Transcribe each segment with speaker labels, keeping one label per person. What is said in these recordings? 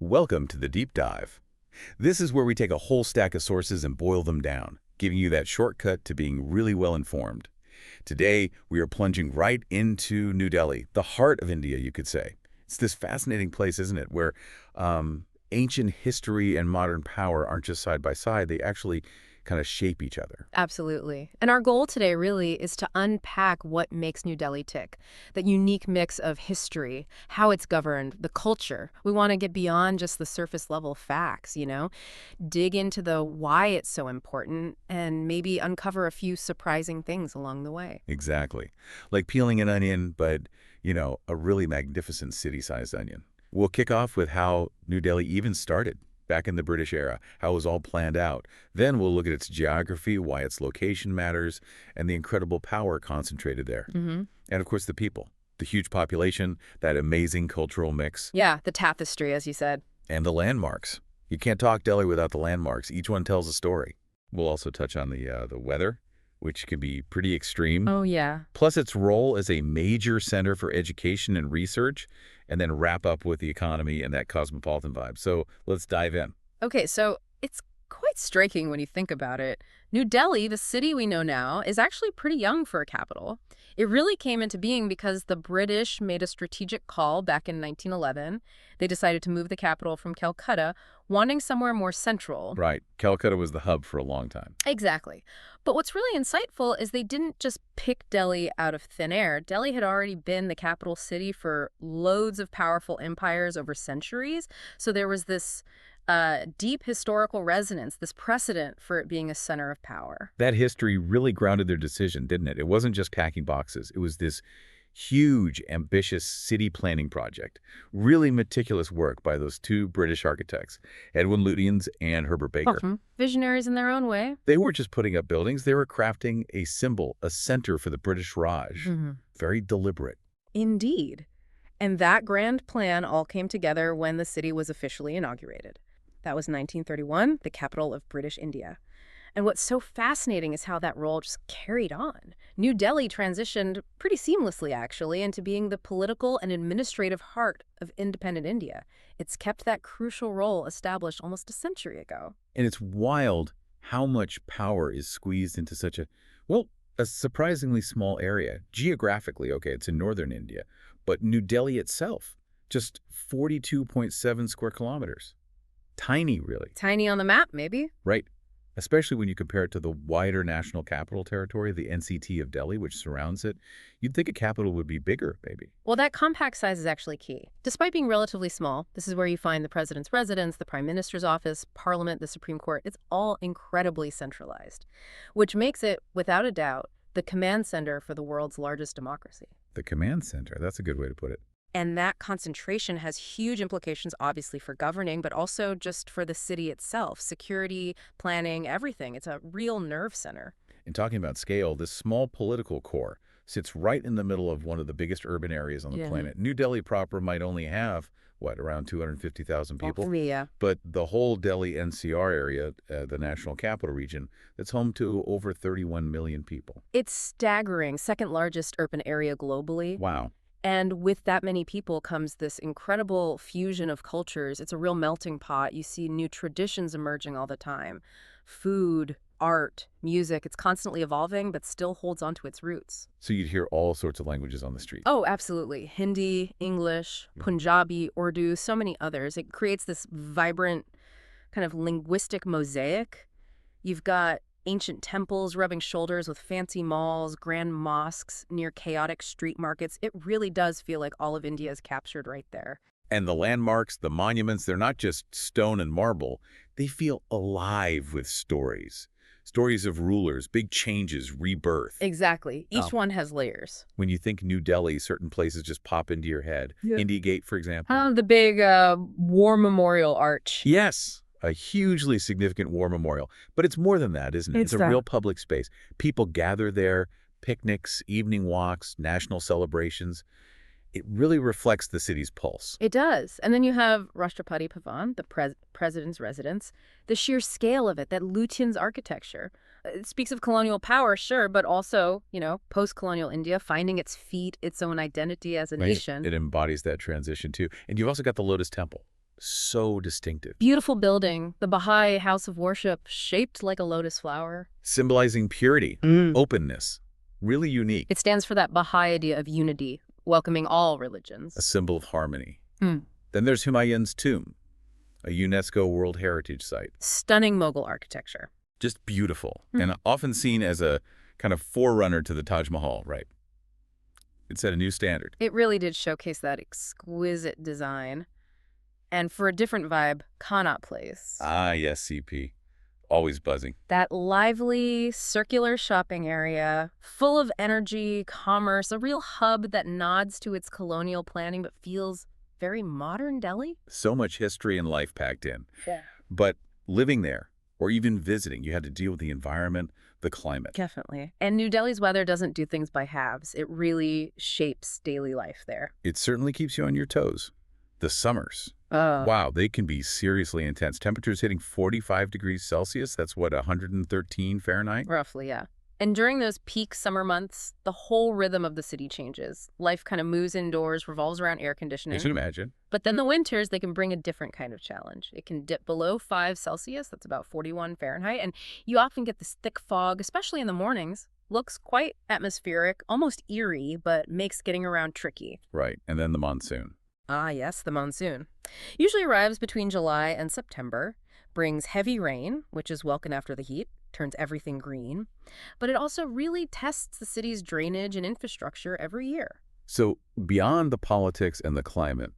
Speaker 1: Welcome to the Deep Dive. This is where we take a whole stack of sources and boil them down, giving you that shortcut to being really well informed. Today, we are plunging right into New Delhi, the heart of India, you could say. It's this fascinating place, isn't it, where ancient history and modern power aren't just side by side, they actually kind of shape each other.
Speaker 2: Absolutely. And our goal today really is to unpack what makes New Delhi tick, that unique mix of history, how it's governed, the culture. We want to get beyond just the surface level facts, dig into the why it's so important and maybe uncover a few surprising things along the way.
Speaker 1: Exactly. Like peeling an onion, but, a really magnificent city-sized onion. We'll kick off with how New Delhi even started back in the British era, how it was all planned out. Then we'll look at its geography, why its location matters, and the incredible power concentrated there. And of course, the people, the huge population, that amazing cultural mix.
Speaker 2: Yeah, the tapestry, as you said.
Speaker 1: And the landmarks. You can't talk Delhi without the landmarks. Each one tells a story. We'll also touch on the weather, which can be pretty extreme.
Speaker 2: Oh, yeah.
Speaker 1: Plus its role as a major center for education and research, and then wrap up with the economy and that cosmopolitan vibe. So let's dive in.
Speaker 2: Okay, so it's quite striking when you think about it. New Delhi, the city we know now, is actually pretty young for a capital. It really came into being because the British made a strategic call back in 1911. They decided to move the capital from Calcutta, wanting somewhere more central.
Speaker 1: Right. Calcutta was the hub for a long time.
Speaker 2: Exactly. But what's really insightful is they didn't just pick Delhi out of thin air. Delhi had already been the capital city for loads of powerful empires over centuries. So there was this deep historical resonance, this precedent for it being a center of power.
Speaker 1: That history really grounded their decision, didn't it? It wasn't just packing boxes. It was this huge, ambitious city planning project. Really meticulous work by those two British architects, Edwin Lutyens and Herbert Baker.
Speaker 2: Visionaries in their own way.
Speaker 1: They weren't just putting up buildings. They were crafting a symbol, a center for the British Raj. Very deliberate.
Speaker 2: Indeed. And that grand plan all came together when the city was officially inaugurated. That was 1931, the capital of British India. And what's so fascinating is how that role just carried on. New Delhi transitioned pretty seamlessly, actually, into being the political and administrative heart of independent India. It's kept that crucial role established almost a century ago.
Speaker 1: And it's wild how much power is squeezed into such a surprisingly small area. Geographically, okay, it's in northern India, but New Delhi itself, just 42.7 square kilometers. Tiny, really.
Speaker 2: Tiny on the map, maybe?
Speaker 1: Right. Especially when you compare it to the wider National Capital Territory, the NCT of Delhi, which surrounds it. You'd think a capital would be bigger, maybe.
Speaker 2: Well, that compact size is actually key. Despite being relatively small, this is where you find the president's residence, the prime minister's office, parliament, the Supreme Court. It's all incredibly centralized, which makes it, without a doubt, the command center for the world's largest democracy.
Speaker 1: The command center, that's a good way to put it.
Speaker 2: And that concentration has huge implications, obviously, for governing, but also just for the city itself. Security, planning, everything. It's a real nerve center.
Speaker 1: And talking about scale, this small political core sits right in the middle of one of the biggest urban areas on the planet. New Delhi proper might only have, around 250,000 people? But the whole Delhi NCR area, the National Capital Region, that's home to over 31 million people.
Speaker 2: It's staggering. Second largest urban area globally.
Speaker 1: Wow.
Speaker 2: And with that many people comes this incredible fusion of cultures. It's a real melting pot. You see new traditions emerging all the time. Food, art, music. It's constantly evolving, but still holds on to its roots.
Speaker 1: So you'd hear all sorts of languages on the street.
Speaker 2: Oh, absolutely. Hindi, English, Punjabi, Urdu, so many others. It creates this vibrant kind of linguistic mosaic. You've got ancient temples rubbing shoulders with fancy malls, grand mosques near chaotic street markets. It really does feel like all of India is captured right there.
Speaker 1: And the landmarks, the monuments, they're not just stone and marble. They feel alive with stories. Stories of rulers, big changes, rebirth.
Speaker 2: Exactly. Each one has layers.
Speaker 1: When you think New Delhi, certain places just pop into your head. India Gate, for example.
Speaker 2: The big war memorial arch.
Speaker 1: Yes. A hugely significant war memorial. But it's more than that, isn't it? It's a real public space. People gather there, picnics, evening walks, national celebrations. It really reflects the city's pulse.
Speaker 2: It does. And then you have Rashtrapati Bhavan, the president's residence. The sheer scale of it, that Lutyens architecture. It speaks of colonial power, sure, but also, post-colonial India finding its feet, its own identity as a nation.
Speaker 1: It embodies that transition, too. And you've also got the Lotus Temple. So distinctive.
Speaker 2: Beautiful building, the Baha'i House of Worship, shaped like a lotus flower.
Speaker 1: Symbolizing purity, openness. Really unique.
Speaker 2: It stands for that Baha'i idea of unity, welcoming all religions.
Speaker 1: A symbol of harmony.
Speaker 2: Hmm.
Speaker 1: Then there's Humayun's tomb, a UNESCO World Heritage Site.
Speaker 2: Stunning Mughal architecture.
Speaker 1: Just beautiful, and often seen as a kind of forerunner to the Taj Mahal, right? It set a new standard.
Speaker 2: It really did showcase that exquisite design. And for a different vibe, Connaught Place.
Speaker 1: Ah, yes, CP. Always buzzing.
Speaker 2: That lively, circular shopping area, full of energy, commerce, a real hub that nods to its colonial planning but feels very modern Delhi.
Speaker 1: So much history and life packed in.
Speaker 2: Yeah.
Speaker 1: But living there, or even visiting, you had to deal with the environment, the climate.
Speaker 2: Definitely. And New Delhi's weather doesn't do things by halves. It really shapes daily life there.
Speaker 1: It certainly keeps you on your toes. The summers.
Speaker 2: Oh.
Speaker 1: Wow, they can be seriously intense. Temperatures hitting 45 degrees Celsius. That's what, 113 Fahrenheit?
Speaker 2: Roughly, yeah. And during those peak summer months, the whole rhythm of the city changes. Life kind of moves indoors, revolves around air
Speaker 1: I
Speaker 2: conditioning.
Speaker 1: should imagine.
Speaker 2: But then the winters, they can bring a different kind of challenge. It can dip below 5 Celsius, that's about 41 Fahrenheit, and you often get this thick fog, especially in the mornings. Looks quite atmospheric, almost eerie, but makes getting around tricky.
Speaker 1: Right, and then the monsoon.
Speaker 2: Ah, yes, the monsoon. Usually arrives between July and September, brings heavy rain, which is welcome after the heat, turns everything green, but it also really tests the city's drainage and infrastructure every year.
Speaker 1: So beyond the politics and the climate,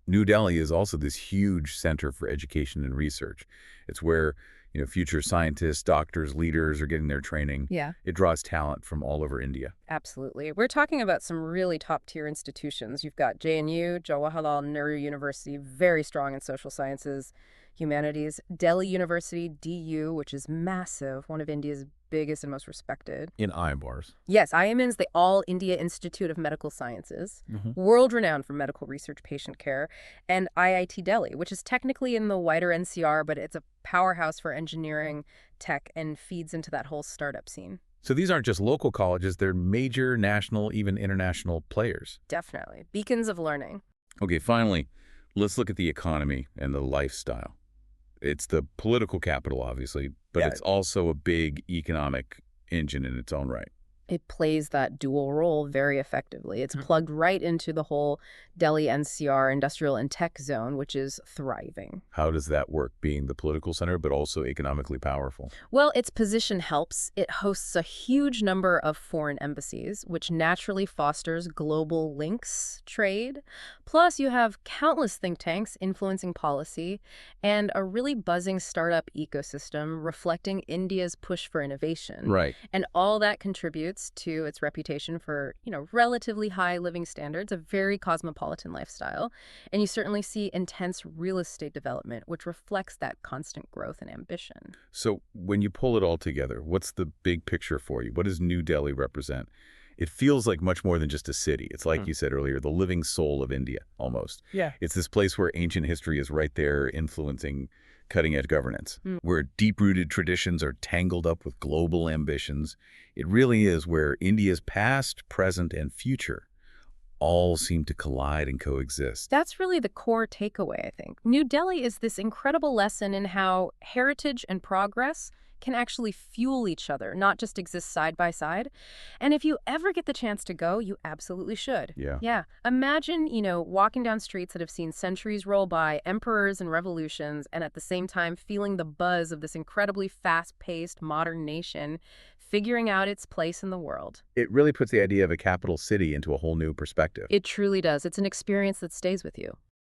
Speaker 1: New Delhi is also this huge center for education and research. It's where, future scientists, doctors, leaders are getting their training.
Speaker 2: Yeah.
Speaker 1: It draws talent from all over India.
Speaker 2: Absolutely. We're talking about some really top-tier institutions. You've got JNU, Jawaharlal Nehru University, very strong in social sciences, humanities. Delhi University, DU, which is massive, one of India's biggest and most respected.
Speaker 1: In IMBARS.
Speaker 2: Yes, IMIN's the All India Institute of Medical Sciences, world-renowned for medical research patient care, and IIT Delhi, which is technically in the wider NCR, but it's a powerhouse for engineering, tech, and feeds into that whole startup scene.
Speaker 1: So these aren't just local colleges, they're major national, even international players.
Speaker 2: Definitely. Beacons of learning.
Speaker 1: Okay, finally, let's look at the economy and the lifestyle. It's the political capital, obviously, but
Speaker 2: Yeah.
Speaker 1: it's also a big economic engine in its own right.
Speaker 2: It plays that dual role very effectively. It's plugged right into the whole Delhi NCR industrial and tech zone, which is thriving.
Speaker 1: How does that work, being the political center, but also economically powerful?
Speaker 2: Well, its position helps. It hosts a huge number of foreign embassies, which naturally fosters global links, trade. Plus, you have countless think tanks influencing policy and a really buzzing startup ecosystem reflecting India's push for innovation.
Speaker 1: Right.
Speaker 2: And all that contributes to its reputation for, relatively high living standards, a very cosmopolitan lifestyle. And you certainly see intense real estate development, which reflects that constant growth and ambition.
Speaker 1: So when you pull it all together, what's the big picture for you? What does New Delhi represent? It feels like much more than just a city. It's like you said earlier, the living soul of India, almost.
Speaker 2: Yeah.
Speaker 1: It's this place where ancient history is right there influencing cutting-edge governance, where deep-rooted traditions are tangled up with global ambitions. It really is where India's past, present, and future all seem to collide and coexist.
Speaker 2: That's really the core takeaway, I think. New Delhi is this incredible lesson in how heritage and progress can actually fuel each other, not just exist side by side. And if you ever get the chance to go, you absolutely should.
Speaker 1: Yeah.
Speaker 2: Yeah. Imagine, walking down streets that have seen centuries roll by, emperors and revolutions, and at the same time feeling the buzz of this incredibly fast-paced modern nation figuring out its place in the world.
Speaker 1: It really puts the idea of a capital city into a whole new perspective.
Speaker 2: It truly does. It's an experience that stays with you.